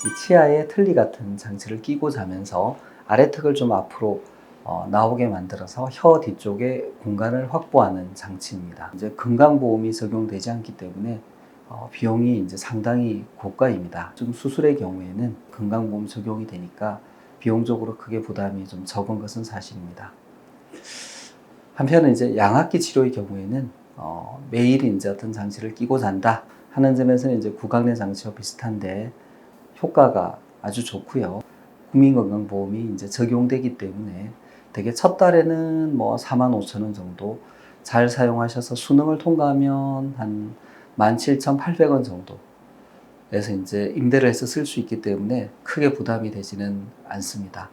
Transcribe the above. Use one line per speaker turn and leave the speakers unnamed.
이 치아에 틀니 같은 장치를 끼고 자면서 아래턱을 좀 앞으로 나오게 만들어서 혀 뒤쪽에 공간을 확보하는 장치입니다. 이제 건강보험이 적용되지 않기 때문에 비용이 이제 상당히 고가입니다. 좀 수술의 경우에는 건강보험 적용이 되니까 비용적으로 크게 부담이 좀 적은 것은 사실입니다. 한편은 이제 양악기 치료의 경우에는 매일 이제 어떤 장치를 끼고 잔다 하는 점에서는 이제 구강내 장치와 비슷한데 효과가 아주 좋고요. 국민건강보험이 이제 적용되기 때문에 되게 첫 달에는 뭐 45,000원 정도 잘 사용하셔서 수능을 통과하면 한 17,800원 정도에서 이제 임대를 해서 쓸 수 있기 때문에 크게 부담이 되지는 않습니다.